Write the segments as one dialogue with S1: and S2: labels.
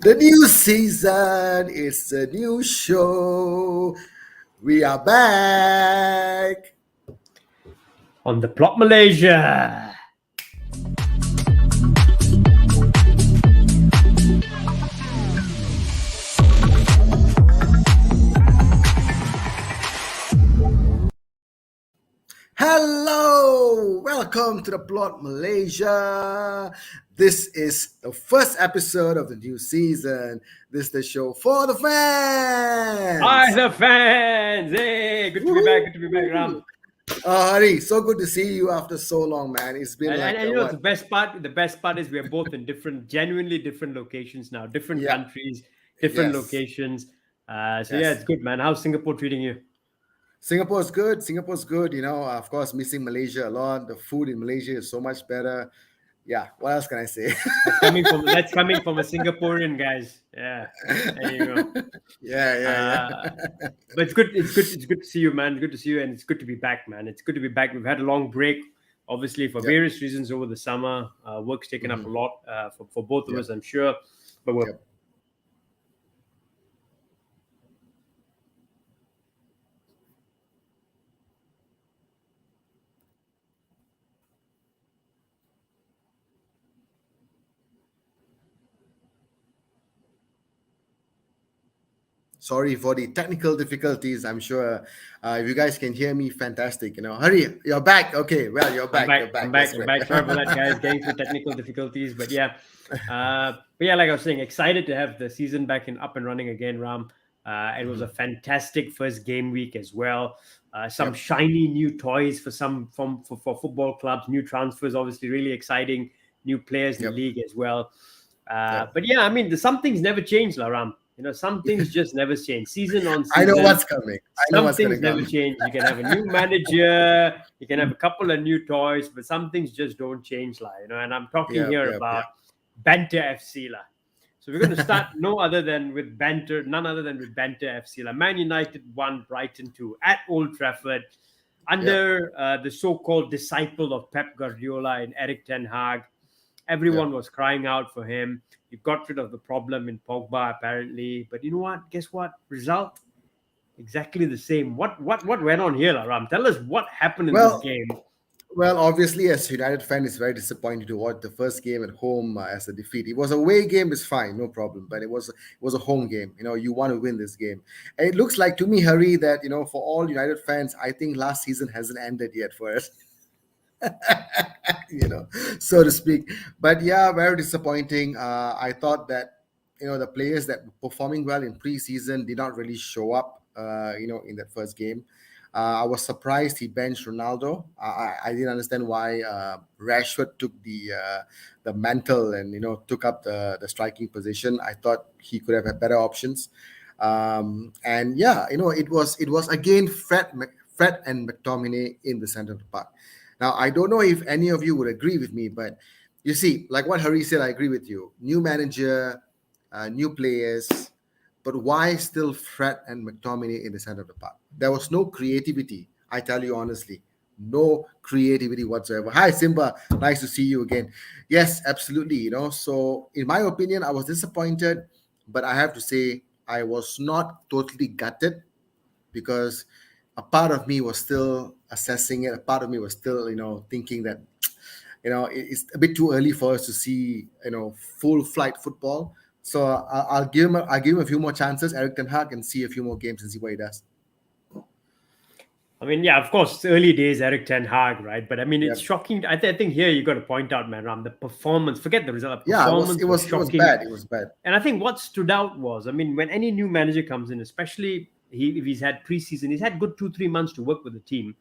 S1: The new season is a new show. We are back.
S2: On the Plot Malaysia.
S1: Hello, welcome to the Plot Malaysia. This is the first episode of the new season. This is the show for the fans.
S2: Hi, the fans! Hey, good to be back. Good to be back, Ram.
S1: Hari, so good to see you after so long, man. It's been
S2: And you know the best part. The best part is we are both in genuinely different locations now, different countries, different locations. Yeah, it's good, man. How's Singapore treating you?
S1: Singapore's good. You know, of course, missing Malaysia a lot. The food in Malaysia is so much better. Yeah, what else can I say?
S2: That's coming from a Singaporean, guys. Yeah, there you go.
S1: Yeah.
S2: But it's good. It's good to see you, man. Good to see you, and it's good to be back, man. It's good to be back. We've had a long break, obviously for various reasons over the summer. Work's taken up a lot for both of us, I'm sure. But we're
S1: Sorry for the technical difficulties. I'm sure if you guys can hear me, fantastic. You know, hurry, you're back. Okay, well, you're back.
S2: I'm back. Sorry about that, guys. Getting through technical difficulties, but like I was saying, excited to have the season back up and running again, Ram. It was a fantastic first game week as well. Some shiny new toys for for football clubs, new transfers, obviously really exciting, new players in the league as well. But I mean, some things never change, Ram. You know, some things just never change. Season on season.
S1: I know what's coming.
S2: Some things never change. You can have a new manager. You can have a couple of new toys, but some things just don't change, you know. And I'm talking about Banter FC, So we're going to start none other than with Banter FC. Man United won Brighton 2 at Old Trafford under the so-called disciple of Pep Guardiola and Eric Ten Hag. Everyone was crying out for him. He got rid of the problem in Pogba, apparently. But you know what? Guess what? Result? Exactly the same. What went on here, Ram? Tell us what happened in this game.
S1: Well, obviously, as a United fan, it's very disappointing to watch the first game at home as a defeat. It was a away game, it's fine, no problem. But it was a home game. You know, you want to win this game. And it looks like to me, Hari, that, you know, for all United fans, I think last season hasn't ended yet for us. You know, so to speak. But very disappointing. I thought that, you know, the players that were performing well in preseason did not really show up, you know, in that first game. I was surprised he benched Ronaldo. I didn't understand why Rashford took the mantle and, you know, took up the striking position. I thought he could have had better options. And you know, it was again Fred and McTominay in the center of the park. Now, I don't know if any of you would agree with me, but you see, like what Hari said, I agree with you. New manager, new players, but why still Fred and McTominay in the center of the park? There was no creativity, I tell you honestly. No creativity whatsoever. Hi, Simba. Nice to see you again. Yes, absolutely. You know, so in my opinion, I was disappointed, but I have to say I was not totally gutted because a part of me was still assessing it. A part of me was still, you know, thinking that, you know, it's a bit too early for us to see, you know, full flight football. So I'll give him a few more chances, Eric Ten Hag, and see a few more games and see what he does.
S2: I mean, of course, it's early days, Eric Ten Hag, right? But I mean, it's shocking. I think here you got to point out, man, Ram, the performance. Forget the result.
S1: It was bad. It was bad.
S2: And I think what stood out was, I mean, when any new manager comes in, especially if he's had preseason, he's had good 2-3 months to work with the team,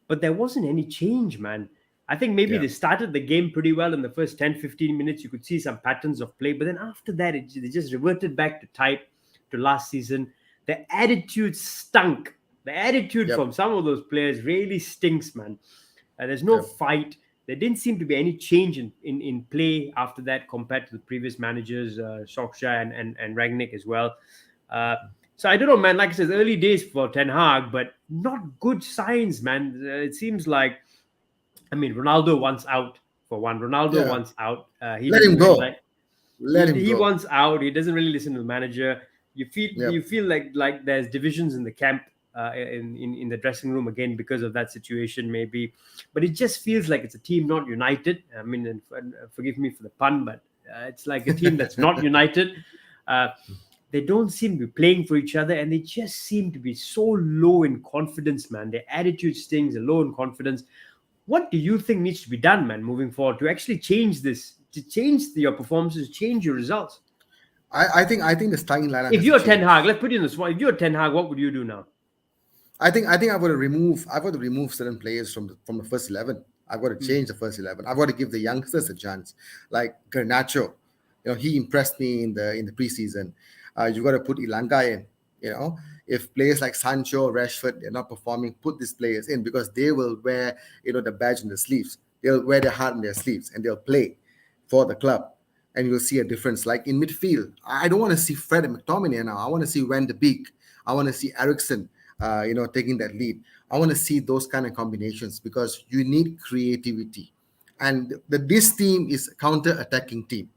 S2: but there wasn't any change, man. I think maybe they started the game pretty well in the first 10-15 minutes. You could see some patterns of play, but then after that, they just reverted back to type to last season. The attitude stunk. The attitude from some of those players really stinks, man. There's no fight. There didn't seem to be any change in play after that compared to the previous managers, Solskjaer and Rangnick as well. So I don't know, man. Like I said, early days for Ten Hag, but not good signs, man. It seems like, I mean, Ronaldo wants out for one. Wants out.
S1: Let him go. Let him
S2: He
S1: go.
S2: wants out. He doesn't really listen to the manager. You
S1: Yep.
S2: feel like there's divisions in the camp, in the dressing room again because of that situation maybe. But it just feels like it's a team not united. I mean, and forgive me for the pun, but it's like a team that's not united. Uh, they don't seem to be playing for each other, and they just seem to be so low in confidence, man. Their attitude stings, they're low in confidence. What do you think needs to be done, man, moving forward to actually change this, to change your performances, change your results?
S1: I think the starting lineup
S2: If
S1: has to
S2: you're Ten
S1: change.
S2: Hag, let's put you in the spot. If you're Ten Hag, what would you do now?
S1: I think I've got to remove certain players from the first 11. I've got to
S2: Hmm.
S1: change the first 11. I've got to give the youngsters a chance, like Garnacho. He impressed me in the preseason. You got to put Ilanga in. If players like Sancho, Rashford, they're not performing, put these players in because they will wear the badge in their sleeves. They'll wear their heart in their sleeves and they'll play for the club. And you'll see a difference. Like in midfield, I don't want to see Fred and McTominay now. I want to see Van de Beek. I want to see Ericsson, taking that lead. I want to see those kind of combinations because you need creativity. And this team is a counter-attacking team.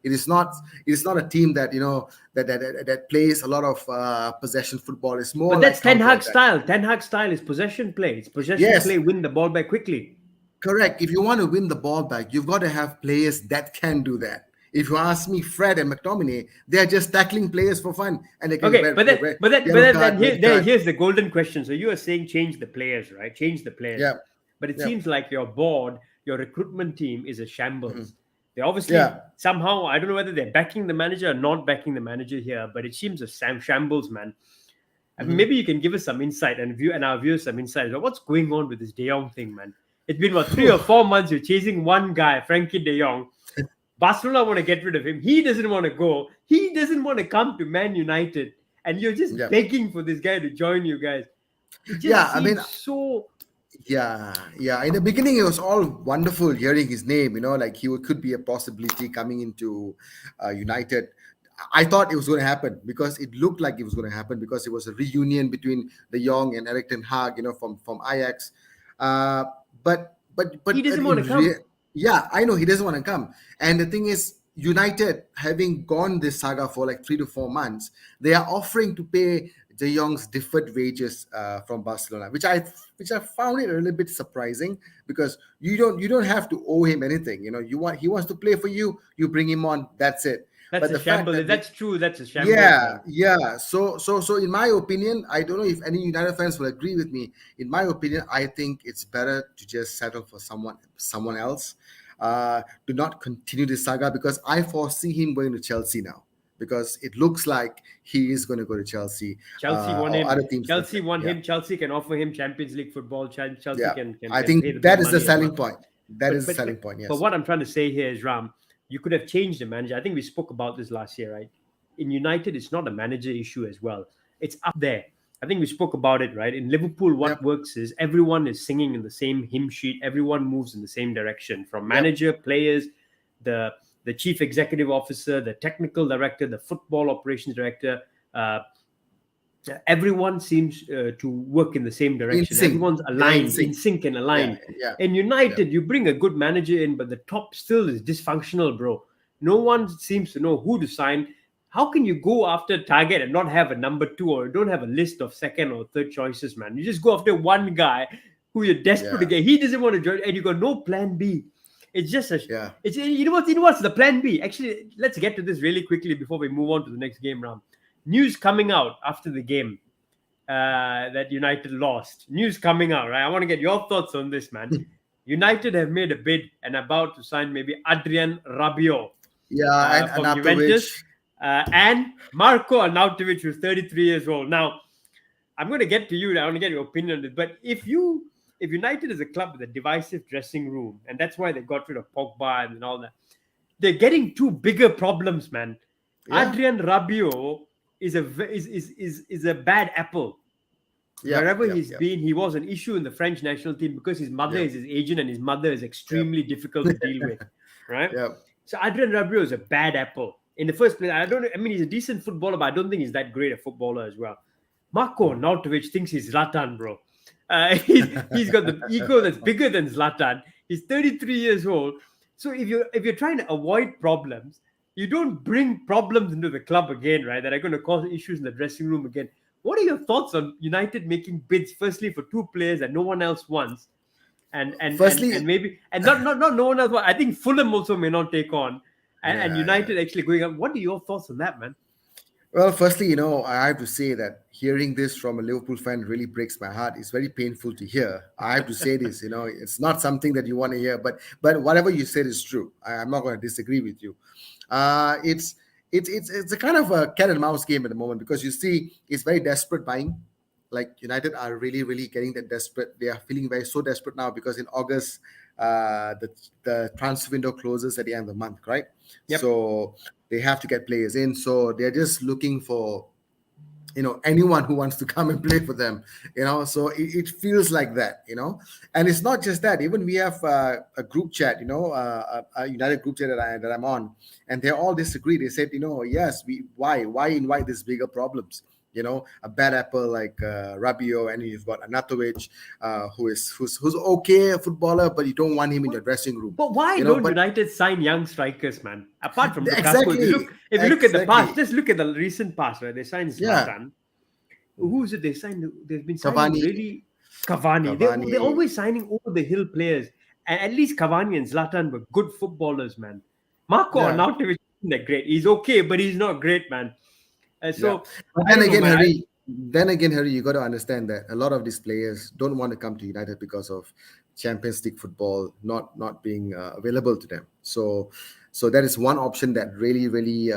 S1: It is not. It is not a team that plays a lot of possession football. It's
S2: But
S1: more
S2: that's
S1: like
S2: Ten Hag
S1: counter-attack.
S2: style. Ten Hag style is possession play. It's possession
S1: Yes,
S2: play, win the ball back quickly.
S1: correct. If you want to win the ball back, you've got to have players that can do that. If you ask me, Fred and McTominay, they are just tackling players for fun, and they can
S2: Okay,
S1: wear,
S2: but then,
S1: wear
S2: but then, but
S1: yellow
S2: then,
S1: card,
S2: then
S1: red card.
S2: here's the golden question. So you are saying change the players, right? Change the players.
S1: Yeah,
S2: But it
S1: yeah,
S2: seems like your board, your recruitment team is a
S1: mhm,
S2: shambles. They obviously
S1: yeah.
S2: somehow, I don't know whether they're backing the manager or not backing the manager here, but it seems a shambles, man. I mean,
S1: Mhm.
S2: maybe you can give us some insight and our viewers some insight about what's going on with this De Jong thing, man. It's been what 3 or 4 months you're chasing one guy, Frankie De Jong. Barcelona want to get rid of him. He doesn't want to go. He doesn't want to come to Man United, and you're just
S1: Yeah,
S2: begging for this guy to join you guys. It
S1: yeah.
S2: just
S1: I mean,
S2: seems so.
S1: yeah, yeah. In the beginning, it was all wonderful hearing his name. Like could be a possibility coming into United. I thought it was going to happen because it looked like it was going to happen because it was a reunion between De Jong and Erik ten Hag, from Ajax. Uh,
S2: He
S1: but
S2: doesn't want to come.
S1: yeah, I know he doesn't want to come. And the thing is, United having gone this saga for like 3 to 4 months, they are offering to pay De Jong's deferred wages from Barcelona, which I found it a little bit surprising because you don't have to owe him anything. He wants to play for you, you bring him on, that's it.
S2: That's
S1: But
S2: a
S1: the fact
S2: shambles.
S1: that
S2: That's true. That's a shambles,
S1: yeah,
S2: man.
S1: yeah. So in my opinion, I don't know if any United fans will agree with me. In my opinion, I think it's better to just settle for someone else. Do not continue this saga because I foresee him going to Chelsea now because it looks like he is going to go to Chelsea
S2: Chelsea want
S1: or
S2: him.
S1: other teams like
S2: Chelsea
S1: that.
S2: want
S1: Yeah,
S2: him. Chelsea can offer him Champions League football. Chelsea
S1: yeah.
S2: can
S1: I
S2: pay the
S1: think
S2: big
S1: that is the
S2: money as well.
S1: selling point. That is
S2: But
S1: the
S2: but
S1: selling
S2: but
S1: point.
S2: but
S1: Yes.
S2: what I'm trying to say here is, Ram, you could have changed the manager. I think we spoke about this last year, right? In United, it's not a manager issue as well. It's up there. I think we spoke about it, right? In Liverpool, what
S1: Yep.
S2: works is everyone is singing in the same hymn sheet. Everyone moves in the same direction, from
S1: Yep.
S2: manager, players, the the chief executive officer, the technical director, the football operations director. Uh, Everyone seems to work in the same
S1: In
S2: direction.
S1: sync.
S2: Everyone's
S1: They're in
S2: aligned, in
S1: sync.
S2: sync and
S1: Yeah.
S2: aligned.
S1: Yeah.
S2: In
S1: Yeah.
S2: United, you bring a good manager in, but the top still is dysfunctional, bro. No one seems to know who to sign. How can you go after target and not have a number two, or don't have a list of second or third choices, man? You just go after one guy who you're desperate to
S1: Yeah.
S2: get. He doesn't want to join, and you got no plan B. It's just a.
S1: Yeah.
S2: It's what's the plan B? Actually, let's get to this really quickly before we move on to the next game round. News coming out after the game that United lost. News coming out, right? I want to get your thoughts on this, man. United have made a bid and about to sign maybe Adrian Rabiot
S1: Yeah. And
S2: from
S1: after
S2: Juventus
S1: which.
S2: and Marco Arnautovic, who's 33 years old. Now, I'm going to get to you. I want to get your opinion on this. But if United is a club with a divisive dressing room, and that's why they got rid of Pogba and all that, they're getting two bigger problems, man.
S1: Yeah.
S2: Adrian Rabiot is a bad apple.
S1: Yeah.
S2: Wherever
S1: Yeah.
S2: he's
S1: Yeah.
S2: been, he was an issue in the French national team because his mother
S1: Yeah.
S2: is his agent and his mother is extremely difficult to deal with, right?
S1: Yeah.
S2: So Adrian Rabiot is a bad apple. In the first place, I mean, he's a decent footballer, but I don't think he's that great a footballer as well. Marco Arnautovic thinks he's Zlatan, bro. He's got the ego that's bigger than Zlatan. He's 33 years old. So if you're trying to avoid problems, You don't bring problems into the club again, right? That are going to cause issues in the dressing room again. What are your thoughts on United making bids, firstly for two players that no one else wants,
S1: Firstly,
S2: and maybe and not no one else wants. I think Fulham also may not take on, and
S1: yeah, yeah.
S2: United actually going up. What are your thoughts on that, man?
S1: Well, firstly, I have to say that hearing this from a Liverpool fan really breaks my heart. It's very painful to hear. I have to say this, it's not something that you want to hear, but whatever you said is true. I'm not going to disagree with you. It's a kind of a cat and mouse game at the moment because you see it's very desperate buying. Like United are really, really getting that desperate. They are feeling very so desperate now because in August, the transfer window closes at the end of the month, right?
S2: Yep.
S1: So they have to get players in. So they're just looking for anyone who wants to come and play for them. So it feels like that. And it's not just that. Even we have a group chat, a United group chat that I'm on, and they all disagree. They said, yes, why invite these bigger problems? A bad apple like Rabiot, and you've got Anatovic, who's okay a footballer, but you don't want him in your dressing room.
S2: But why don't United sign young strikers, man? Apart from Lukaku,
S1: Exactly,
S2: if you look at the past,
S1: exactly.
S2: just look at the recent past, right? They signed
S1: Yeah,
S2: Zlatan. Who is it they signed? They've been signing
S1: Cavani,
S2: really Cavani. They're
S1: Cavani.
S2: always signing over the hill players. And at least Cavani and Zlatan were good footballers, man. Marco
S1: Yeah,
S2: Arnautovic isn't that great. He's okay, but he's not great, man.
S1: yeah.
S2: So
S1: But
S2: I don't know, man.
S1: Then again, Harry, you got to understand that a lot of these players don't want to come to United because of Champions League football not being available to them. So that is one option that really, really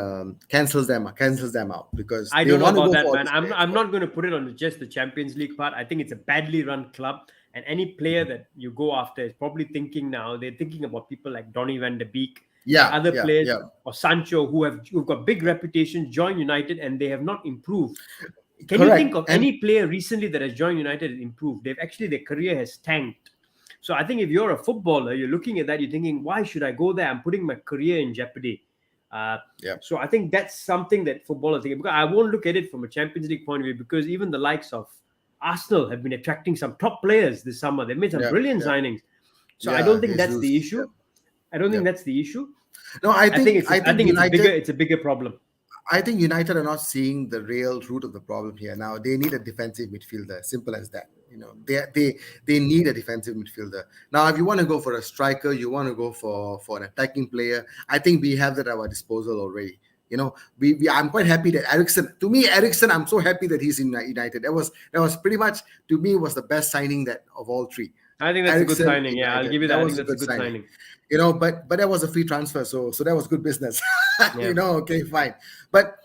S1: cancels them out because
S2: I
S1: they
S2: don't know
S1: want to
S2: about
S1: go
S2: that,
S1: for all
S2: man.
S1: these players.
S2: I'm not going to put it on just the Champions League part. I think it's a badly run club, and any player that you go after is probably thinking now. They're thinking about people like Donny van de Beek and
S1: Yeah,
S2: other
S1: yeah,
S2: players
S1: yeah,
S2: or Sancho who've got big reputations, join United, and they have not improved. Can you think
S1: correct.
S2: of
S1: And
S2: any player recently that has joined United and improved? Their career has tanked. So I think if you're a footballer, you're looking at that, you're thinking, why should I go there? I'm putting my career in jeopardy. Uh,
S1: yeah,
S2: so I think that's something that footballers think. Because I won't look at it from a Champions League point of view, because even the likes of Arsenal have been attracting some top players this summer. They've made some
S1: yeah,
S2: brilliant
S1: yeah,
S2: signings. So I
S1: yeah.
S2: don't think that's the
S1: Jesus.
S2: issue.
S1: Yeah,
S2: I don't
S1: yeah.
S2: think that's the issue.
S1: No, I think United.
S2: It's a bigger problem.
S1: I think United are not seeing the real root of the problem here. Now they need a defensive midfielder. Simple as that. They need a defensive midfielder. Now, if you want to go for a striker, you want to go for an attacking player. I think we have that at our disposal already. I'm quite happy that Ericsson. To me, Ericsson, I'm so happy that he's in United. That was pretty much, to me, was the best signing that of all three.
S2: I think that's a good
S1: Ericsson
S2: signing.
S1: in
S2: Yeah, I'll
S1: United.
S2: give you
S1: That
S2: that. I
S1: was
S2: think
S1: a
S2: that's a
S1: good
S2: good
S1: signing.
S2: signing.
S1: But that was a free transfer, so that was good business.
S2: Yeah.
S1: Okay, fine. But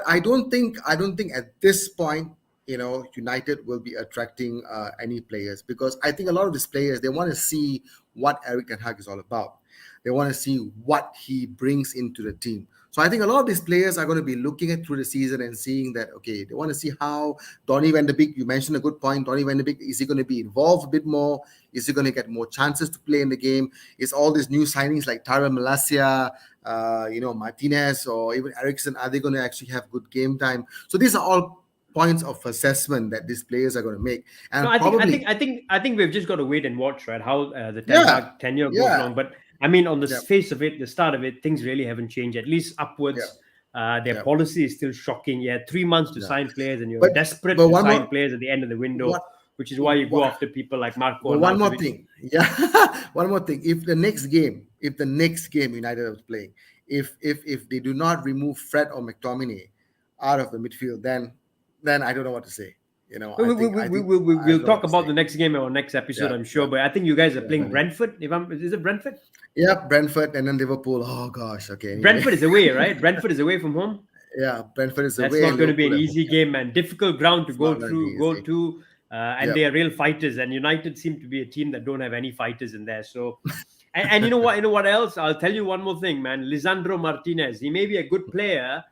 S1: I don't think at this point, United will be attracting any players, because I think a lot of these players, they want to see what Eric Ten Hag is all about. They want to see what he brings into the team. So I think a lot of these players are going to be looking at through the season and seeing that, okay, they want to see how Donny van de Beek, you mentioned a good point, Donny van de Beek, is he going to be involved a bit more? Is he going to get more chances to play in the game? Is all these new signings like Tyrell Malacia, Martinez, or even Ericsson, are they going to actually have good game time? So these are all points of assessment that these players are going to make.
S2: No,
S1: And probably,
S2: I think we've just got to wait and watch, right? How the Ten
S1: yeah,
S2: Hag tenure goes
S1: yeah,
S2: along. But I mean, on the
S1: yeah,
S2: face of it, the start of it, things really haven't changed. At least
S1: yeah,
S2: upwards, their
S1: yeah.
S2: policy is still shocking. You had 3 months to
S1: Yeah.
S2: sign players, and you're
S1: But
S2: desperate
S1: but
S2: to
S1: one
S2: sign
S1: more
S2: players at the end of the window,
S1: what
S2: which is why you go
S1: what
S2: after people like Marco
S1: but one more
S2: Arnautovic.
S1: thing. Yeah. One more thing. If the next game United was playing, if they do not remove Fred or McTominay out of the midfield, then I don't know what to say. I
S2: We'll
S1: don't know
S2: talk
S1: what to
S2: about
S1: say.
S2: the next game or next episode,
S1: Yeah,
S2: I'm sure.
S1: yeah,
S2: But I think you guys are
S1: yeah.
S2: playing Brentford. Is it Brentford?
S1: Yeah, Brentford and then Liverpool. Oh gosh. Okay. Anyway.
S2: Brentford is away, right? Brentford is away from home.
S1: Yeah, Brentford is
S2: That's
S1: away
S2: not
S1: and
S2: going to be
S1: Liverpool
S2: an
S1: at home.
S2: easy game, man. Difficult ground to
S1: It's not
S2: go
S1: going to be
S2: through, go
S1: easy.
S2: to, and
S1: Yeah.
S2: they are real fighters. And United seem to be a team that don't have any fighters in there. So, and you know what? You know what else? I'll tell you one more thing, man. Lisandro Martinez. He may be a good player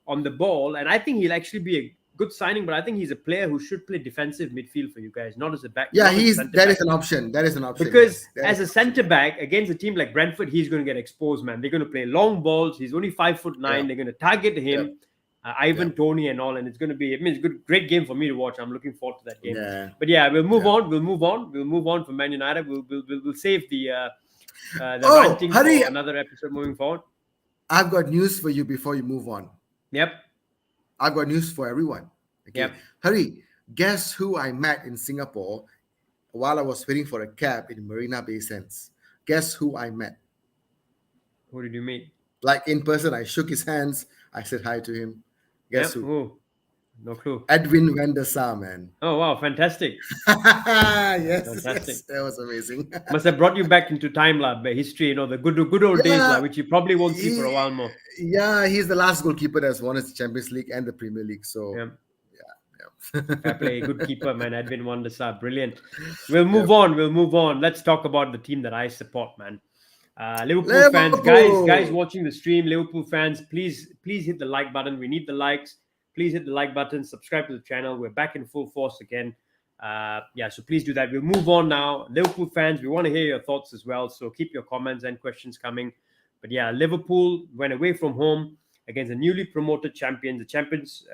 S2: on the ball, and I think he'll actually be a good signing. But I think he's a player who should play defensive midfield for you guys, not as a back,
S1: Yeah,
S2: not as a centre
S1: that
S2: back.
S1: is an option. That is an option.
S2: Because
S1: Yes, that is
S2: as a
S1: an option.
S2: centre back against a team like Brentford, he's going to get exposed, man. They're going to play long balls. He's only 5'9".
S1: Yeah,
S2: They're going to target
S1: yeah,
S2: him,
S1: yeah,
S2: Ivan Tony and all, and it's going to be. I mean, it's a great game for me to watch. I'm looking forward to that game.
S1: yeah,
S2: But yeah, we'll move
S1: yeah.
S2: on. We'll move on. We'll move on from Man United. We'll save the
S1: Oh,
S2: ranting
S1: Hari,
S2: for another episode moving forward.
S1: I've got news for you before you move on.
S2: Yep.
S1: I've got news for everyone. Okay,
S2: Yep.
S1: hurry. Guess who I met in Singapore while I was waiting for a cab in Marina Bay Sands? Guess who I met?
S2: Who did you meet?
S1: Like in person, I shook his hands. I said hi to him. Guess
S2: Yep.
S1: who?
S2: Who? No clue.
S1: Edwin van der Sar, man.
S2: Oh wow, fantastic.
S1: Yes, yes,
S2: Fantastic.
S1: that was amazing.
S2: Must have brought you back into time, lab, history, the good old days,
S1: Yeah,
S2: which you probably won't see for
S1: he,
S2: a while more.
S1: yeah, he's the last goalkeeper that's won the Champions League and the Premier League. So,
S2: Yeah.
S1: yeah,
S2: Fair play,
S1: yeah.
S2: good keeper, man. Edwin van der Sar, brilliant. We'll move
S1: Yep.
S2: on. We'll move on. Let's talk about the team that I support, man. Liverpool fans, guys
S1: Liverpool.
S2: watching the stream, Liverpool fans, please hit the like button. We need the likes. Please hit the like button. Subscribe to the channel. We're back in full force again. Yeah, so please do that. We'll move on now. Liverpool fans, we want to hear your thoughts as well. So keep your comments and questions coming. But yeah, Liverpool went away from home against the newly promoted champions, the champions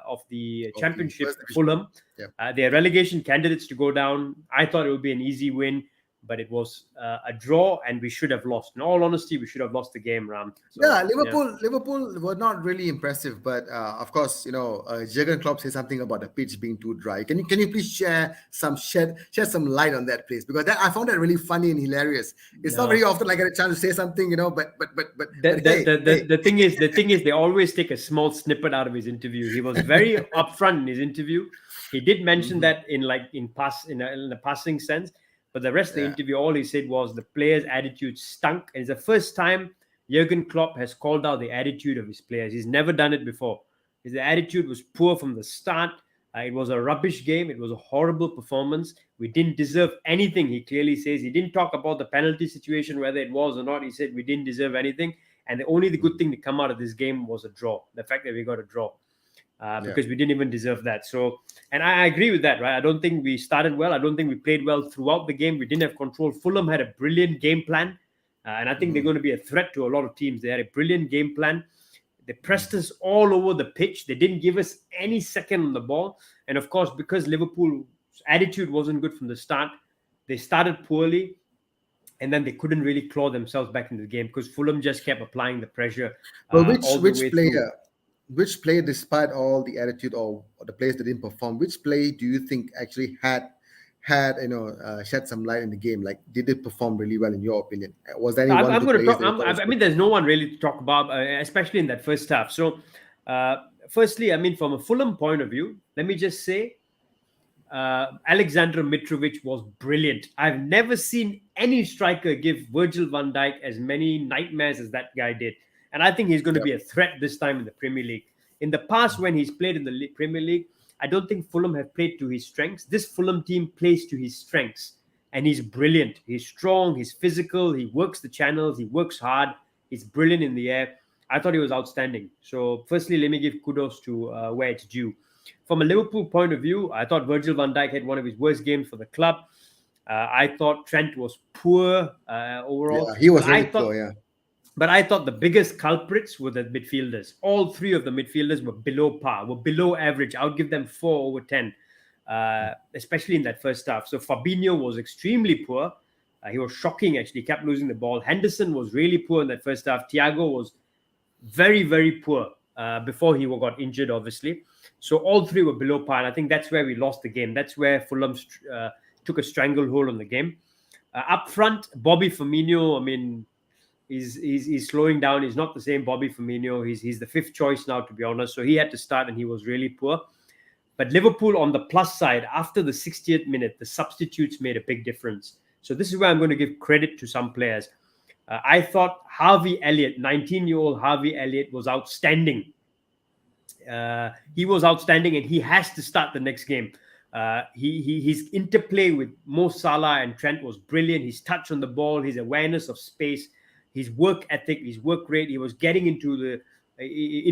S2: of the
S1: Of the
S2: championship,
S1: first division.
S2: Fulham.
S1: Yep.
S2: They're relegation candidates to go down. I thought it would be an easy win, but it was a draw, and we should have lost. In all honesty, we should have lost the game, Ram. So,
S1: Yeah, Liverpool were not really impressive, but of course, Jurgen Klopp said something about the pitch being too dry. Can you please shed some light on that, please? Because I found that really funny and hilarious. It's not
S2: No.
S1: very often I get a chance to say something, but
S2: The,
S1: hey,
S2: the,
S1: hey.
S2: the, the thing is they always take a small snippet out of his interview. He was very upfront in his interview. He did mention
S1: Mhm.
S2: that in a passing sense, but the rest of the
S1: Yeah.
S2: interview, all he said was the players' attitude stunk. And it's the first time Jurgen Klopp has called out the attitude of his players. He's never done it before. His attitude was poor from the start. It was a rubbish game. It was a horrible performance. We didn't deserve anything, he clearly says. He didn't talk about the penalty situation, whether it was or not. He said we didn't deserve anything. And the good thing to come out of this game was a draw. The fact that we got a draw.
S1: Yeah.
S2: Because we didn't even deserve that. So, and I agree with that, right? I don't think we started well. I don't think we played well throughout the game. We didn't have control. Fulham had a brilliant game plan. And I think they're
S1: Mhm.
S2: going to be a threat to a lot of teams. They had a brilliant game plan. They pressed us all over the pitch. They didn't give us any second on the ball. And of course, because Liverpool's attitude wasn't good from the start, they started poorly. And then they couldn't really claw themselves back into the game because Fulham just kept applying the pressure
S1: Well,
S2: all the way through.
S1: which player, despite all the attitude or the players that didn't perform, which play do you think actually had shed some light in the game? Like, did it perform really well in your opinion? Was there any one or
S2: I'm
S1: two
S2: going to
S1: players
S2: talk.
S1: that you thought was
S2: I
S1: good?
S2: mean, there's no one really to talk about, especially in that first half. So, firstly, I mean, from a Fulham point of view, let me just say, Alexander Mitrovic was brilliant. I've never seen any striker give Virgil van Dijk as many nightmares as that guy did. And I think he's going to
S1: Yep.
S2: be a threat this time in the Premier League. In the past, when he's played in the Premier League, I don't think Fulham have played to his strengths. This Fulham team plays to his strengths. And he's brilliant. He's strong. He's physical. He works the channels. He works hard. He's brilliant in the air. I thought he was outstanding. So, firstly, let me give kudos to where it's due. From a Liverpool point of view, I thought Virgil van Dijk had one of his worst games for the club. I thought Trent was poor overall.
S1: Yeah, he was
S2: But I
S1: really
S2: thought
S1: poor. Yeah.
S2: but I thought the biggest culprits were the midfielders. All three of the midfielders were below par, were below average. I would give them 4/10, especially in that first half. So Fabinho was extremely poor. He was shocking, actually. He kept losing the ball. Henderson was really poor in that first half. Thiago was very, very poor before he got injured, obviously. So all three were below par. And I think that's where we lost the game. That's where Fulham took a stranglehold on the game. Up front, Bobby Firmino, I mean, he's slowing down. He's not the same Bobby Firmino. He's the fifth choice now, to be honest. So he had to start, and he was really poor. But Liverpool, on the plus side, after the 60th minute, the substitutes made a big difference. So this is where I'm going to give credit to some players. I thought Harvey Elliott, 19-year-old Harvey Elliott, was outstanding. He was outstanding, and he has to start the next game. His interplay with Mo Salah and Trent was brilliant. His touch on the ball, his awareness of space, his work ethic, his work rate. He was getting in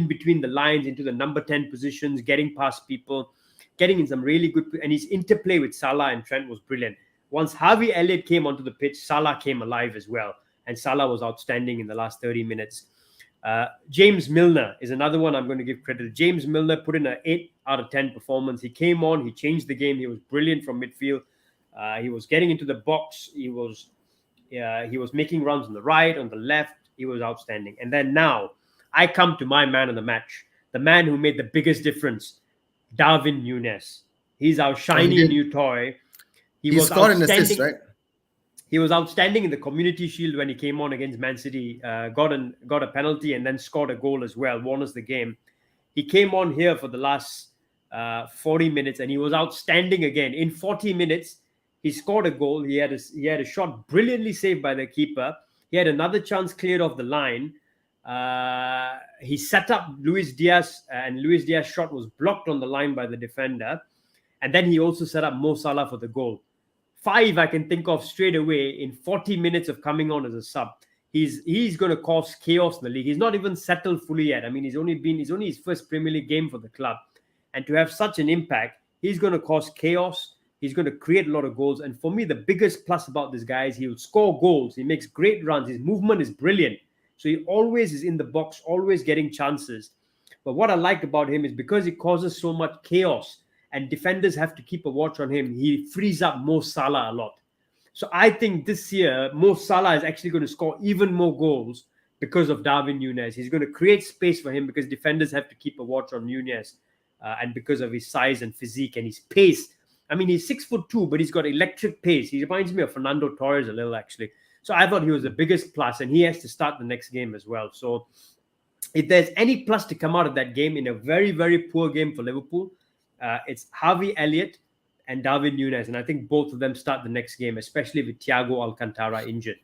S2: between the lines, into the number 10 positions, getting past people, getting in some really good. And his interplay with Salah and Trent was brilliant. Once Harvey Elliott came onto the pitch, Salah came alive as well. And Salah was outstanding in the last 30 minutes. James Milner is another one I'm going to give credit to. James Milner put in an 8 out of 10 performance. He came on, he changed the game. He was brilliant from midfield. He was getting into the box. He was making runs on the right, on the left. he was outstanding. And then now I come to my man of the match, the man who made the biggest difference, Darwin Núñez. He's our
S1: Oh, he
S2: shiny
S1: did.
S2: new toy. He
S1: He
S2: was
S1: scored an assist,
S2: outstanding.
S1: right?
S2: He was outstanding in the Community Shield when he came on against Man City. Got a penalty and then scored a goal as well. Won us the game. He came on here for the last 40 minutes and he was outstanding again. In 40 minutes, he scored a goal. He had a shot brilliantly saved by the keeper. He had another chance cleared off the line. He set up Luis Diaz, and Luis Diaz's shot was blocked on the line by the defender. And then he also set up Mo Salah for the goal. 5 I can think of straight away in 40 minutes of coming on as a sub. He's going to cause chaos in the league. He's not even settled fully yet. I mean, he's only his first Premier League game for the club. And to have such an impact, he's going to cause chaos. He's going to create a lot of goals. And for me, the biggest plus about this guy is he will score goals. He makes great runs. His movement is brilliant. So he always is in the box, always getting chances. But what I like about him is because he causes so much chaos and defenders have to keep a watch on him, he frees up Mo Salah a lot. So I think this year, Mo Salah is actually going to score even more goals because of Darwin Núñez. He's going to create space for him because defenders have to keep a watch on Núñez, and because of his size and physique and his pace. I mean, he's 6'2", but he's got electric pace. He reminds me of Fernando Torres a little, actually. So I thought he was the biggest plus, and he has to start the next game as well. So if there's any plus to come out of that game in a very, very poor game for Liverpool, it's Harvey Elliott and Darwin Núñez. And I think both of them start the next game, especially with Thiago Alcantara injured.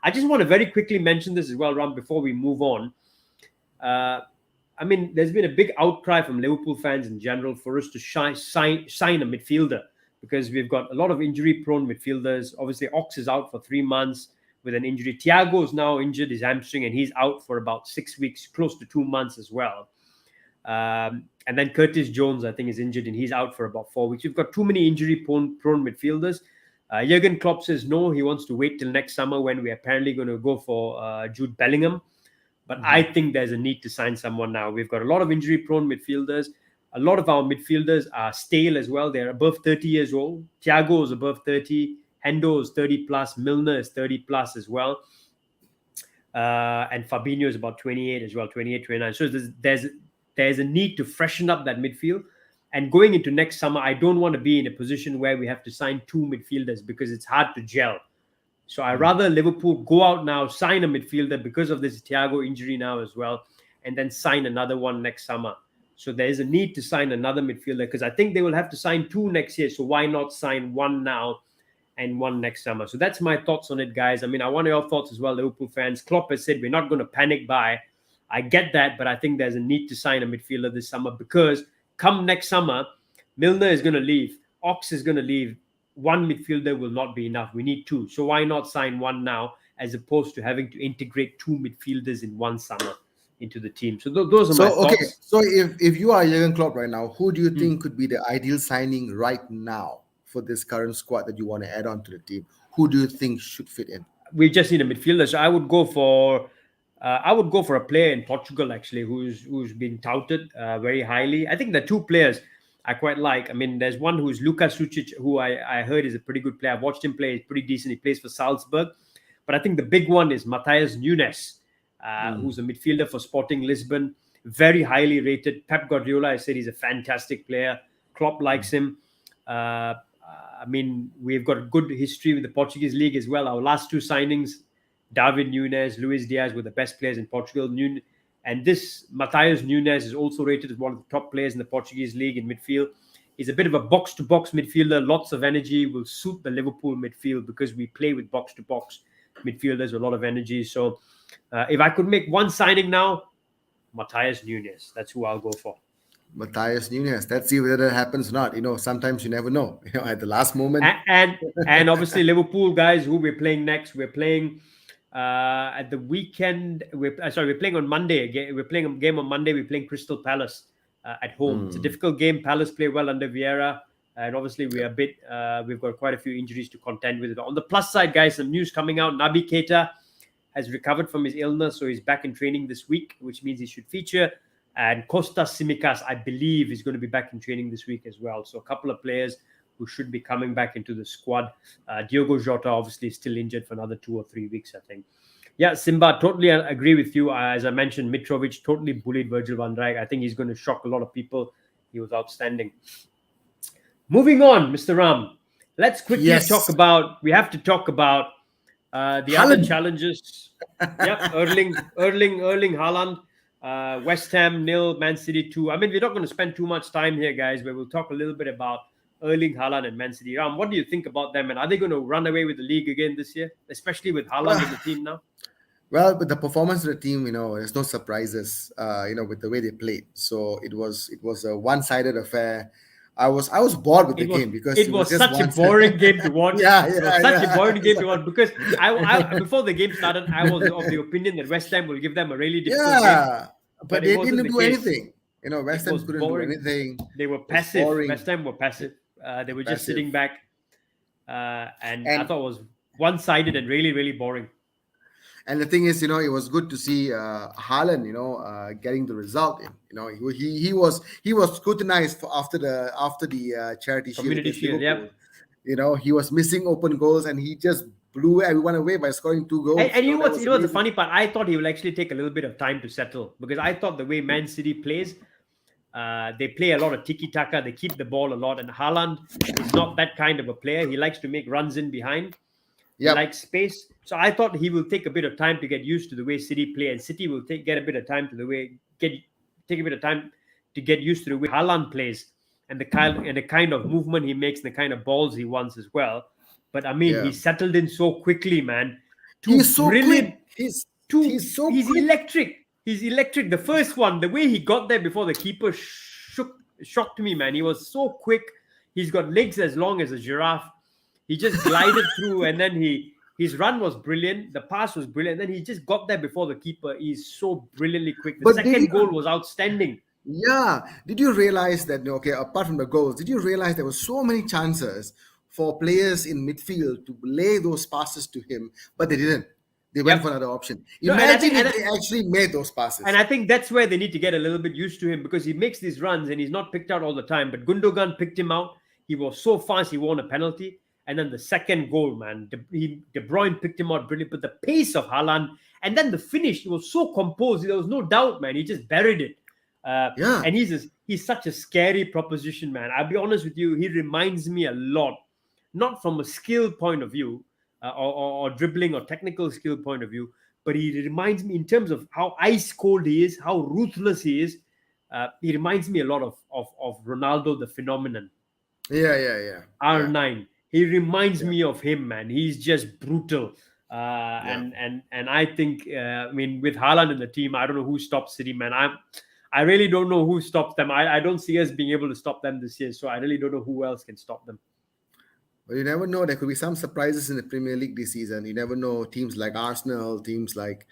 S2: I just want to very quickly mention this as well, Ram, before we move on. I mean, there's been a big outcry from Liverpool fans in general for us to sign a midfielder because we've got a lot of injury-prone midfielders. Obviously, Ox is out for 3 months with an injury. Thiago is now injured his hamstring, and he's out for about 6 weeks, close to 2 months as well. And then Curtis Jones, I think, is injured, and he's out for about 4 weeks. We've got too many injury-prone midfielders. Jurgen Klopp says no, he wants to wait till next summer when we're apparently going to go for Jude Bellingham. But I think there's a need to sign someone now. We've got a lot of injury-prone midfielders. A lot of our midfielders are stale as well. They're above 30 years old. Thiago is above 30. Hendo is 30 plus. Milner is 30 plus as well. And Fabinho is about 28 as well, 28, 29. So there's a need to freshen up that midfield. And going into next summer, I don't want to be in a position where we have to sign 2 midfielders because it's hard to gel. So I'd rather Liverpool go out now, sign a midfielder because of this Thiago injury now as well, and then sign another one next summer. So there is a need to sign another midfielder because I think they will have to sign 2 next year. So why not sign 1 now and 1 next summer? So that's my thoughts on it, guys. I mean, I want your thoughts as well, Liverpool fans. Klopp has said we're not going to panic buy. I get that, but I think there's a need to sign a midfielder this summer because come next summer, Milner is going to leave. Ox is going to leave. 1 midfielder will not be enough. We need 2. So why not sign 1 now as opposed to having to integrate 2 midfielders in 1 summer into the team? So those are my thoughts.
S1: Okay, so if you are Jurgen Klopp right now, who do you think could be the ideal signing right now for this current squad that you want to add on to the team? Who do you think should fit in?
S2: We just need a midfielder. So I would go for a player in Portugal actually who's been touted very highly. I think the 2 players I quite like. I mean, there's one who's Luka Sucic, who I heard is a pretty good player. I've watched him play. He's pretty decent. He plays for Salzburg. But I think the big one is Matheus Nunes, who's a midfielder for Sporting Lisbon. Very highly rated. Pep Guardiola, I said he's a fantastic player. Klopp likes him. I mean, we've got a good history with the Portuguese league as well. Our last 2 signings, Darwin Núñez, Luis Diaz were the best players in Portugal. And this Matheus Nunes is also rated as one of the top players in the Portuguese league in midfield. He's a bit of a box-to-box midfielder, lots of energy, will suit the Liverpool midfield because we play with box-to-box midfielders with a lot of energy. So if I could make 1 signing now, Matheus Nunes, that's who I'll go for.
S1: Matheus Nunes. Let's see whether that happens or not. Sometimes you never know. At the last moment.
S2: And obviously Liverpool guys, who we're playing next, we're playing at the weekend. We're playing on Monday. We're playing a game on Monday. We're playing Crystal Palace at home. It's a difficult game. Palace play well under Vieira, and obviously we've got quite a few injuries to contend with. On the plus side, guys, some news coming out. Naby Keita has recovered from his illness, so he's back in training this week, which means he should feature. And Kostas Tsimikas, I believe, is going to be back in training this week as well. So a couple of players who should be coming back into the squad. Diogo Jota obviously is still injured for another 2 or 3 weeks, I think. Yeah, Simba, totally agree with you. As I mentioned, Mitrovic totally bullied Virgil van Dijk. I think he's going to shock a lot of people. He was outstanding. Moving on, Mr. Ram. Let's quickly talk
S1: Yes,
S2: about. We have to talk about the other
S1: Haaland.
S2: challenges. Yep, Erling Haaland. West Ham nil, Man City 2. I mean, we're not going to spend too much time here, guys, but we'll talk a little bit about Erling Haaland and Man City. Ram, what do you think about them? And are they going to run away with the league again this year, especially with Haaland in the team now?
S1: Well, with the performance of the team, there's no surprises. With the way they played. So it was a one-sided affair. I was bored with the
S2: It was
S1: game because
S2: it
S1: it was
S2: was
S1: just
S2: such a
S1: one.
S2: boring game to watch.
S1: Yeah,
S2: It was
S1: yeah,
S2: such a boring game
S1: yeah.
S2: to watch because I before the game started, I was of the opinion that West Ham will give them a really difficult game,
S1: Yeah,
S2: but
S1: but
S2: it
S1: they
S2: wasn't
S1: didn't
S2: the
S1: do
S2: case.
S1: anything. West
S2: It
S1: Ham
S2: was
S1: couldn't do
S2: boring.
S1: anything.
S2: They were
S1: It was
S2: passive.
S1: boring,
S2: West Ham were passive. They were just
S1: passive,
S2: sitting back, and I
S1: and
S2: thought it was one-sided and really, really boring.
S1: and the thing is, it was good to see Haaland, getting the result. He was scrutinized after the Charity Shield
S2: Community
S1: against
S2: Shield,
S1: Liverpool.
S2: yep.
S1: He was missing open goals, and he just blew everyone away by scoring two
S2: And,
S1: goals.
S2: and you know
S1: That
S2: what's
S1: was
S2: you know what's the
S1: amazing.
S2: funny part? I thought he will actually take a little bit of time to settle because I thought the way Man City plays, they play a lot of tiki taka. They keep the ball a lot, and Haaland is not that kind of a player. He likes to make runs in behind. He
S1: Yep.
S2: likes space. So I thought he will take a bit of time to get used to the way City play, and City will get a bit of time to take a bit of time to get used to the way Haaland plays and the kind of movement he makes, and the kind of balls he wants as well. But I mean,
S1: Yeah.
S2: he settled in so quickly, man. Two
S1: He's so
S2: brilliant,
S1: quick. He's
S2: two.
S1: he's so
S2: He's
S1: quick.
S2: electric. He's electric. The first one, the way he got there before the keeper shocked me, man. He was so quick. He's got legs as long as a giraffe. He just glided through, and then his run was brilliant. The pass was brilliant. And then he just got there before the keeper. He's so brilliantly quick. The
S1: But did
S2: second goal
S1: you?
S2: was outstanding.
S1: Yeah. Did you realize that? Okay, apart from the goals, did you realize there were so many chances for players in midfield to lay those passes to him, but they didn't. They went
S2: Yep.
S1: for another option.
S2: No, and I
S1: Imagine
S2: think
S1: if they actually made those
S2: and
S1: passes.
S2: I think that's where they need to get a little bit used to him because he makes these runs and he's not picked out all the time. But Gundogan picked him out. He was so fast, he won a penalty. And then the second goal, man, De Bruyne picked him out brilliant. But the pace of Haaland and then the finish, he was so composed. There was no doubt, man. He just buried it.
S1: Yeah.
S2: And he's such a scary proposition, man. I'll be honest with you. He reminds me a lot, not from a skill point of view or dribbling or technical skill point of view, but he reminds me in terms of how ice cold he is, how ruthless he is. He reminds me a lot of Ronaldo, the phenomenon,
S1: Yeah. Yeah. Yeah. Yeah.
S2: R9. He reminds
S1: Yeah.
S2: me of him, man. He's just brutal.
S1: Yeah.
S2: And I think, I mean, with Haaland in the team, I don't know who stops City, man. I really don't know who stops them. I don't see us being able to stop them this year. So I really don't know who else can stop them.
S1: But you never know. There could be some surprises in the Premier League this season. You never know. Teams like Arsenal, teams like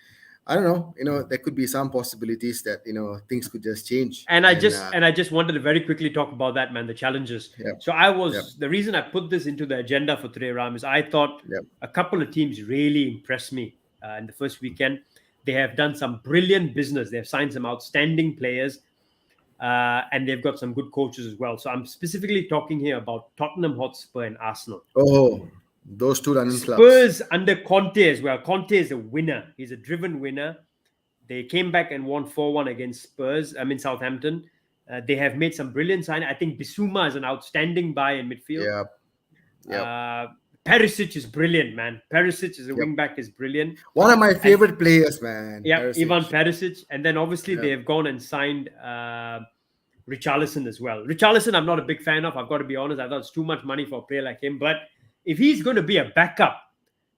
S1: I don't know. There could be some possibilities that things could just change.
S2: And I
S1: And
S2: just and I just wanted to very quickly talk about that, man, the challenges.
S1: yeah,
S2: So
S1: yeah,
S2: the reason I put this into the agenda for today, Ram, is I thought
S1: yeah.
S2: a couple of teams really impressed me in the first weekend. They have done some brilliant business. They've signed some outstanding players, and they've got some good coaches as well. So I'm specifically talking here about Tottenham Hotspur and Arsenal.
S1: Oh, those two running clubs.
S2: Spurs under Conte as well. Conte is a winner. He's a driven winner. They came back and won 4-1 against Spurs. Southampton. They have made some brilliant sign. I think Bissouma is an outstanding buy in midfield.
S1: Yeah, yeah,
S2: Perisic is brilliant, man. Perisic as a wing back is brilliant.
S1: one of my favorite players, man.
S2: Yeah,
S1: Perisic.
S2: Ivan Perisic. And then obviously they have gone and signed Richarlison as well. Richarlison, I'm not a big fan of. I've got to be honest. I thought it's too much money for a player like him. But if he's going to be a backup,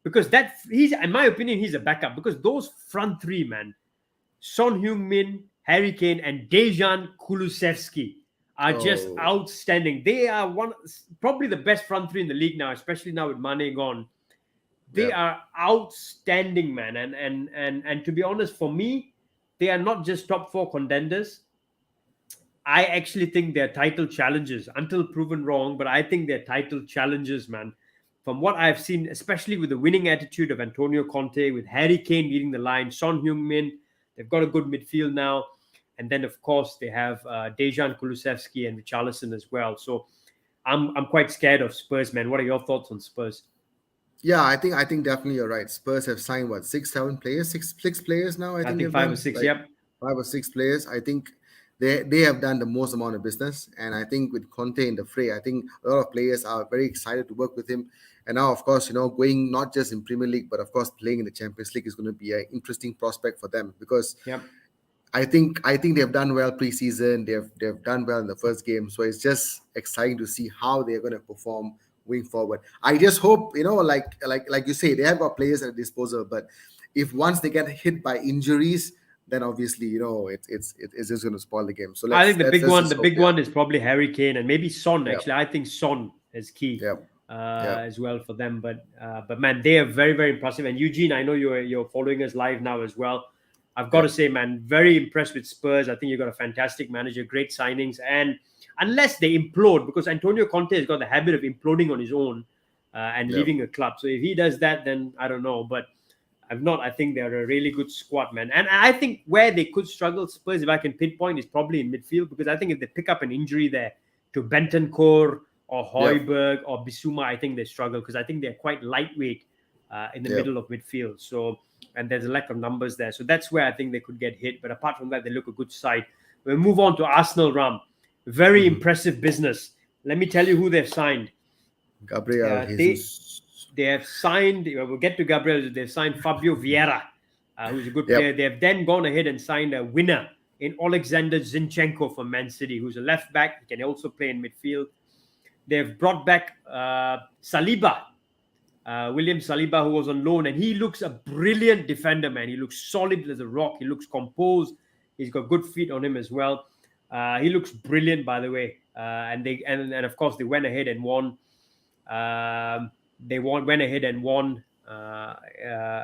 S2: because he's, in my opinion, he's a backup because those front three, man, Son Heung-min, Harry Kane, and Dejan Kulusevski are just outstanding. They are probably the best front three in the league now, especially now with Mane gone. They are outstanding, man. And to be honest, for me, they are not just top four contenders. I actually think they're title challengers until proven wrong, but I think they're title challengers, man. From what I've seen, especially with the winning attitude of Antonio Conte, with Harry Kane leading the line, Son Heung-min, they've got a good midfield now. And then, of course, they have Dejan Kulusevski and Richarlison as well. So I'm quite scared of Spurs, man. What are your thoughts on Spurs?
S1: Yeah, I think definitely you're right. Spurs have signed what, six, seven players, six players now. I
S2: I
S1: think
S2: think
S1: they've
S2: five or
S1: done
S2: six.
S1: like
S2: Yep.
S1: five or six players. I think they have done the most amount of business, and I think with Conte in the fray, I think a lot of players are very excited to work with him. And now, of course, going not just in Premier League, but of course playing in the Champions League is going to be an interesting prospect for them because
S2: Yep.
S1: I think they've done well preseason. They've done well in the first game, so it's just exciting to see how they're going to perform going forward. I just hope like you say, they have got players at disposal, but if once they get hit by injuries, then obviously it's just going to spoil the game. So
S2: I think
S1: let's
S2: the
S1: let's
S2: big
S1: let's
S2: one,
S1: just
S2: the
S1: hope.
S2: big
S1: Yeah,
S2: one is probably Harry Kane and maybe Son.
S1: yeah,
S2: Actually, I think Son is key
S1: yeah, yeah,
S2: as well for them. But man, they are very very impressive. And Eugene, I know you're following us live now as well. I've got
S1: yeah,
S2: to say, man, very impressed with Spurs. I think you've got a fantastic manager, great signings, and unless they implode, because Antonio Conte has got the habit of imploding on his own and
S1: yeah.
S2: leaving a club. So if he does that, then I don't know. But I've not. I think they're a really good squad, man. And I think where they could struggle, Spurs, if I can pinpoint, is probably in midfield because I think if they pick up an injury there to Bentancur or
S1: Yep.
S2: Højbjerg or Bissouma, I think they struggle because I think they're quite lightweight in the
S1: Yep.
S2: middle of midfield. So and there's a lack of numbers there. So that's where I think they could get hit. But apart from that, they look a good side. We'll move on to Arsenal, Ram. Very
S1: Hmm.
S2: impressive business. Let me tell you who they've signed.
S1: Gabriel
S2: They
S1: Jesus.
S2: they have signed, we'll get to Gabriel, they've signed Fabio Vieira, who's a good player.
S1: Yep.
S2: They have then gone ahead and signed a winner in Alexander Zinchenko from Man City, who's a left back. He can also play in midfield. They've brought back Saliba, William Saliba, who was on loan, and he looks a brilliant defender, man. He looks solid as a rock. He looks composed. He's got good feet on him as well. He looks brilliant, by the way. And of course they went ahead and won. Went ahead and won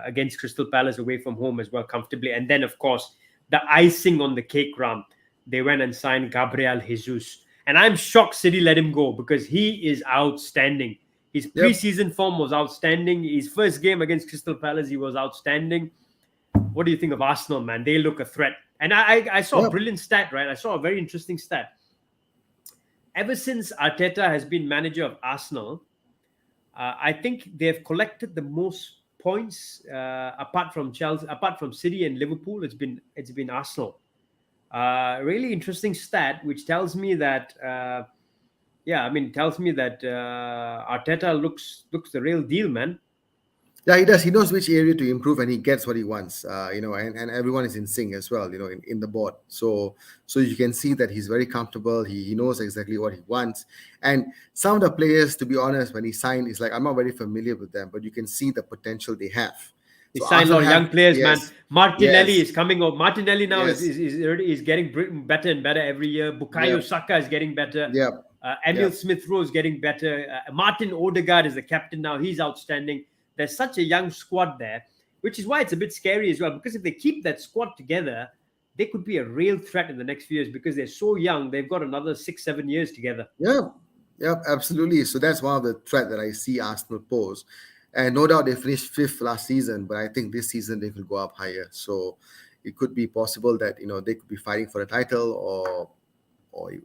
S2: against Crystal Palace away from home as well comfortably. And then of course the icing on the cake, Ram, they went and signed Gabriel Jesus. And I'm shocked City let him go because he is outstanding. His
S1: Yep.
S2: preseason form was outstanding. His first game against Crystal Palace, he was outstanding. What do you think of Arsenal, man? They look a threat. And I saw a
S1: Yep.
S2: brilliant stat, right? I saw a very interesting stat. Ever since Arteta has been manager of Arsenal, I think they've collected the most points apart from Chelsea, apart from City and Liverpool. It's been Arsenal. Really interesting stat, which tells me that tells me that Arteta looks the real deal, man.
S1: Yeah, he does. He knows which area to improve, and he gets what he wants. And everyone is in sync as well. In the board. So you can see that he's very comfortable. He knows exactly what he wants. And some of the players, to be honest, when he signed, it's like I'm not very familiar with them, but you can see the potential they have.
S2: They
S1: So
S2: signed a lot
S1: Arsenal
S2: of
S1: have
S2: young players, man.
S1: yes,
S2: Martinelli
S1: yes,
S2: is coming up. Martinelli now
S1: yes,
S2: is getting better and better every year. Bukayo
S1: yep,
S2: Saka is getting better.
S1: yep,
S2: Emil
S1: yep.
S2: Smith Rowe is getting better. Martin Odegaard is the captain now. He's outstanding. There's such a young squad there, which is why it's a bit scary as well. Because if they keep that squad together, they could be a real threat in the next few years because they're so young. They've got another 6, 7 years together.
S1: Yep, yep, absolutely. So that's one of the threat that I see Arsenal pose. And no doubt they finished fifth last season, but I think this season they could go up higher. So it could be possible that they could be fighting for a title, or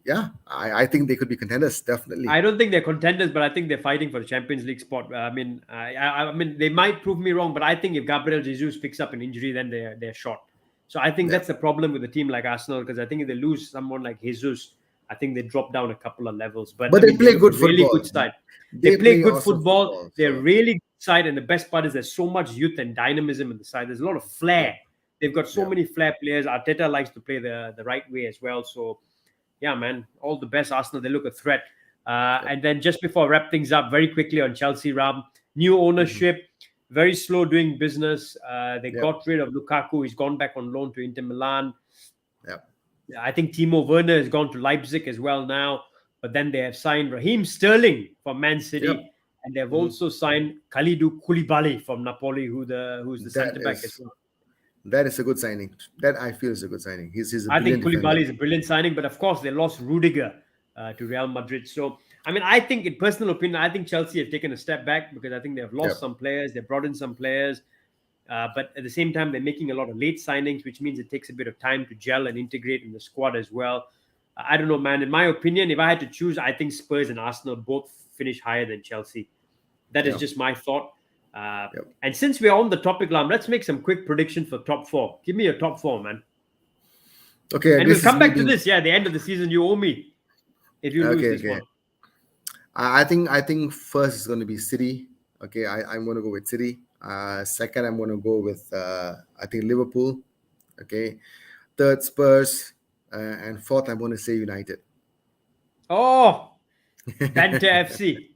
S1: yeah, I think they could be contenders definitely.
S2: I don't think they're contenders, but I think they're fighting for the Champions League spot. I mean, they might prove me wrong, but I think if Gabriel Jesus picks up an injury, then they're short. So I think
S1: Yeah,
S2: that's the problem with a team like Arsenal because I think if they lose someone like Jesus, I think they drop down a couple of levels. But
S1: but
S2: I
S1: they
S2: mean, they
S1: play
S2: look a
S1: good
S2: really good
S1: football.
S2: side. They
S1: They
S2: play
S1: play
S2: good
S1: awesome
S2: football.
S1: football.
S2: They're
S1: So
S2: really good side, and the best part is there's so much youth and dynamism in the side. There's a lot of
S1: yeah,
S2: flair. They've got so
S1: yeah,
S2: many flair players. Arteta likes to play the right way as well. So yeah, man, all the best Arsenal. They look a threat.
S1: yep.
S2: And then just before I wrap things up, very quickly on Chelsea, Ram, new
S1: Hmm.
S2: ownership, very slow doing business. They
S1: Yep,
S2: got rid of Lukaku. He's gone back on loan to Inter Milan.
S1: yep,
S2: I think Timo Werner has gone to Leipzig as well now. But then they have signed Raheem Sterling from Man
S1: yep.
S2: City, and they've
S1: Hmm.
S2: also signed Kalidou Koulibaly from Napoli, who's the
S1: That
S2: centre back as
S1: is
S2: well.
S1: that is a good signing. That I feel is a good signing. He's a
S2: I think
S1: brilliant defender.
S2: Koulibaly is a brilliant signing, but of course they lost Rudiger to Real Madrid. So, I mean, I think, in personal opinion, I think Chelsea have taken a step back because I think they've lost
S1: Yep.
S2: some players, they brought in some players, but at the same time they're making a lot of late signings, which means it takes a bit of time to gel and integrate in the squad as well. I don't know, man. In my opinion, if I had to choose, I think Spurs and Arsenal both finish higher than Chelsea. That is
S1: Yeah.
S2: just my thought.
S1: Yep.
S2: And since we're on the topic, Lam, let's make some quick predictions for top four. Give me your top four, man.
S1: Okay,
S2: And we'll
S1: this is
S2: come
S1: me
S2: back to
S1: being
S2: this. Yeah, the end of the season, you owe me if you lose
S1: okay.
S2: this
S1: Okay,
S2: one.
S1: I think first is going to be City. Okay, I'm going to go with City. Second, I'm going to go with I think Liverpool. Okay, third Spurs, and fourth I'm going to say United.
S2: Oh, Banta FC.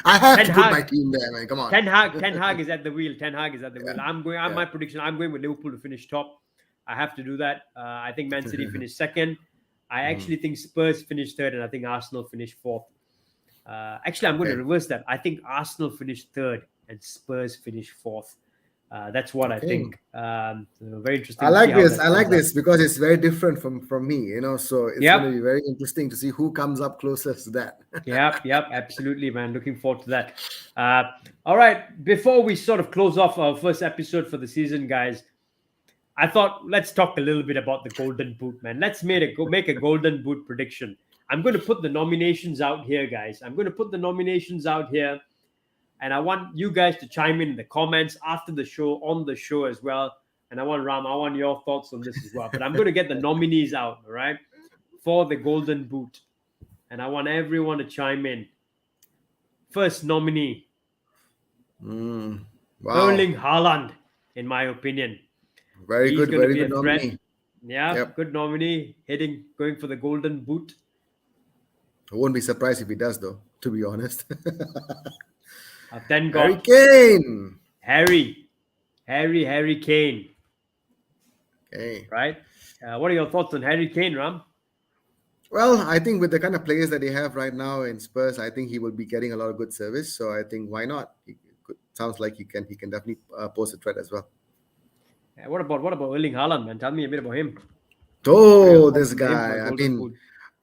S1: I have
S2: Ten
S1: to put
S2: Hag.
S1: my team there, man. Come on.
S2: Ten Hag is at the wheel. Ten Hag is at the wheel. I'm
S1: Yeah.
S2: my prediction. I'm going with Liverpool to finish top. I have to do that. I think Man City finished second. I
S1: Mhm.
S2: actually think Spurs finished third, and I think Arsenal finished fourth. Actually, I'm going to
S1: Okay.
S2: reverse that. I think Arsenal finished third and Spurs finished fourth. That's what I
S1: Okay.
S2: think. So very
S1: I
S2: interesting to see
S1: like
S2: how
S1: this.
S2: that
S1: I like
S2: plays out.
S1: this because it's very different from me, So it's going to
S2: Yep.
S1: be very interesting to see who comes up closest to that.
S2: Yep, absolutely, man. Looking forward to that. All right, before we sort of close off our first episode for the season, guys, I thought let's talk a little bit about the Golden Boot, man. Let's make a Golden Boot prediction. I'm going to put the nominations out here, guys. I'm going to put the nominations out here, and I want you guys to chime in the comments after the show, on the show as well. And I want your thoughts on this as well. But I'm going to get the nominees out, all right, for the Golden Boot, and I want everyone to chime in. First nominee,
S1: Mm, wow.
S2: Erling Haaland, in my opinion. He's going to
S1: Very
S2: be a
S1: good
S2: threat.
S1: nominee.
S2: Yeah,
S1: Yep.
S2: good nominee, going for the Golden Boot.
S1: I won't be surprised if he does, though, to be honest.
S2: I've then
S1: Harry
S2: got
S1: Kane.
S2: Harry Kane,
S1: Okay.
S2: right? What are your thoughts on Harry Kane, Ram?
S1: Well, I think with the kind of players that they have right now in Spurs, I think he will be getting a lot of good service. So I think why not? Sounds like he can definitely pose a threat as well.
S2: What about Erling Haaland, man? Tell me a bit about him. What are your
S1: Oh,
S2: thoughts
S1: this
S2: on him for a
S1: guy. I
S2: Golden
S1: mean,
S2: Boot?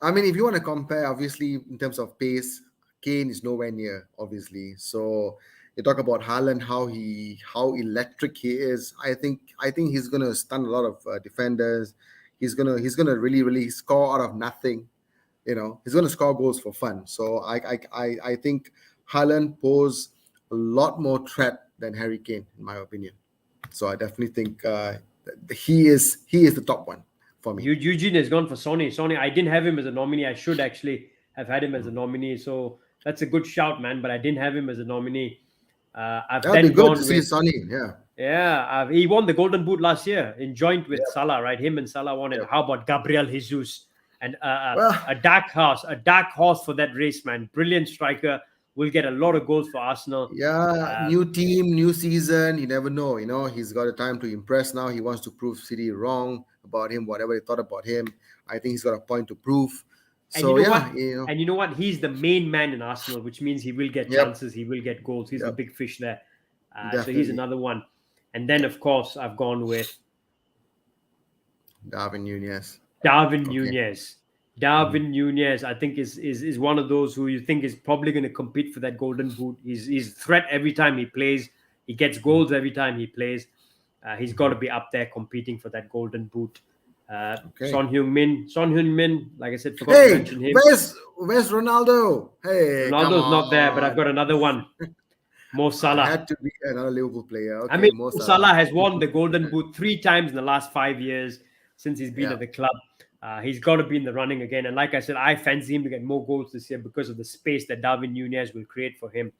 S1: I mean, if you want to compare, obviously in terms of pace, Kane is nowhere near, obviously. So you talk about Haaland, how electric he is. I think he's gonna stun a lot of defenders. He's gonna really score out of nothing. He's gonna score goals for fun. So I think Haaland pose a lot more threat than Harry Kane, in my opinion. So I definitely think he is the top one for me.
S2: Eugene has gone for Sonny. Sonny, I didn't have him as a nominee. I should actually have had him as a nominee. So that's a good shout, man. But I didn't have him as a nominee. I've
S1: That'll be
S2: then
S1: good to
S2: gone
S1: see
S2: with
S1: Sonny. Yeah.
S2: he won the Golden Boot last year in joint with
S1: Yep.
S2: Salah, right? Him and Salah won it.
S1: Yep.
S2: How about Gabriel Jesus and
S1: Well,
S2: a dark horse for that race, man. Brilliant striker. Will get a lot of goals for Arsenal.
S1: yeah,
S2: Uh,
S1: new team, new season. You never know. He's got a time to impress now. He wants to prove City wrong about him, whatever they thought about him. I think he's got a point to prove.
S2: and you
S1: So
S2: know
S1: yeah,
S2: what? And you know what? He's the main man in Arsenal, which means he will get
S1: yep,
S2: chances. He will get goals. He's the
S1: yep,
S2: big fish there. So he's
S1: definitely.
S2: another one. And then, of course, I've gone with
S1: Darwin Nunez.
S2: Darwin
S1: Okay.
S2: Nunez.
S1: Mhm.
S2: Darwin Nunez, I think, is one of those who you think is probably going to compete for that Golden Boot. He's a threat every time he plays. He gets goals every time he plays. He's got to be up there competing for that Golden Boot.
S1: Okay.
S2: Son Heung-min, like I said, forgot to
S1: Hey,
S2: mention him.
S1: where's Ronaldo? Hey, come
S2: Ronaldo's not there, but I've
S1: on.
S2: got another one, Mo Salah.
S1: Had to be another Liverpool player.
S2: I
S1: Okay,
S2: mean,
S1: Mo
S2: Salah
S1: Salah.
S2: has won the Golden Boot 3 times in the last 5 years since he's been
S1: Yeah.
S2: at the club. He's got to be in the running again. And like I said, I fancy him to get more goals this year because of the space that Darwin Nunez will create for him.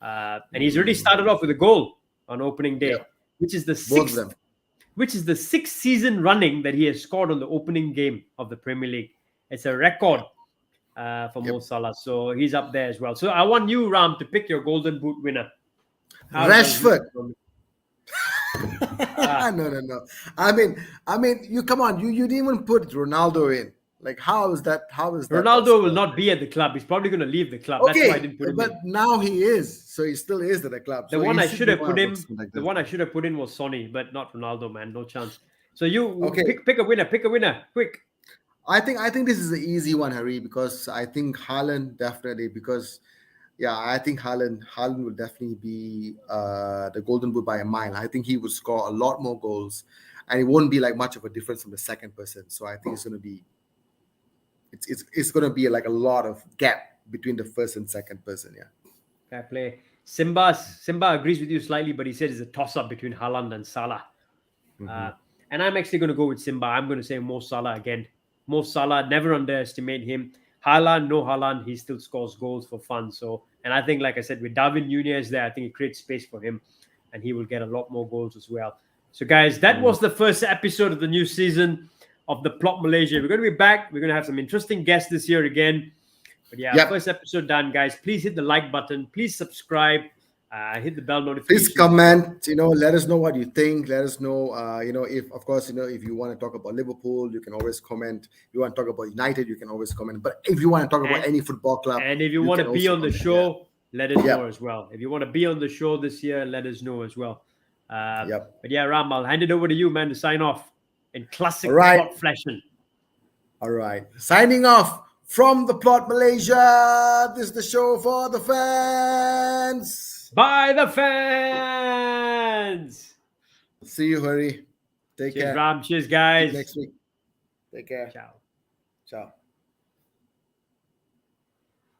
S2: And he's already started off with a goal on opening day,
S1: Yep.
S2: which is the
S1: Both of them.
S2: sixth season running that he has scored on the opening game of the Premier League. It's a record for Mo Salah. So he's up there as well. So I want you, Ram, to pick your Golden Boot winner. How does you
S1: Rashford.
S2: perform?
S1: No. I mean, you come on. You didn't even put Ronaldo in. Like, how is that? How is that
S2: Ronaldo will
S1: possible?
S2: not be at the club. He's probably going to leave the club. That's why I
S1: Okay,
S2: didn't put him
S1: but
S2: in.
S1: now he is. So he still is at the club.
S2: The
S1: So
S2: one
S1: he
S2: I
S1: should
S2: should
S1: be
S2: have
S1: one
S2: put
S1: of
S2: him,
S1: those like
S2: the
S1: this.
S2: one I should have put in was Sonny, but not Ronaldo, man. No chance. So you
S1: Okay.
S2: pick a winner. Pick a winner, quick.
S1: I think this is an easy one, Harry, because I think Haaland definitely because I think Haaland will definitely be the golden boot by a mile. I think he would score a lot more goals, and it won't be like much of a difference from the second person. So I think it's going to be like a lot of gap between the first and second person. Yeah.
S2: Fair play. Simba agrees with you slightly, but he said it's a toss-up between Haaland and Salah. And I'm actually going to go with Simba. I'm going to say Mo Salah again. Mo Salah, never underestimate him. Haaland, no Haaland, he still scores goals for fun. So, and I think, like I said, with Darwin Nunez there, I think it creates space for him, and he will get a lot more goals as well. So, guys, that was the first episode of the new season of the Plot Malaysia. We're going to be back. We're going to have some interesting guests this year again. But yeah, first episode done, guys. Please hit the like button. Please subscribe. Hit the bell notification.
S1: Please comment. Let us know what you think. Let us know. If of course, if you want to talk about Liverpool, you can always comment. If you want to talk about United, you can always comment. But if you want to talk about any football club,
S2: and if you want to be on the show, let us know as well. If you want to be on the show this year, let us know as well. But yeah, Ram, I'll hand it over to you, man, to sign off in classic Plot fashion.
S1: All right, signing off from the Plot Malaysia. This is the show for the fans.
S2: By the fans.
S1: See you, Hari. Take care.
S2: Ram. Cheers, guys.
S1: Next week. Take care.
S2: Ciao.
S1: Ciao.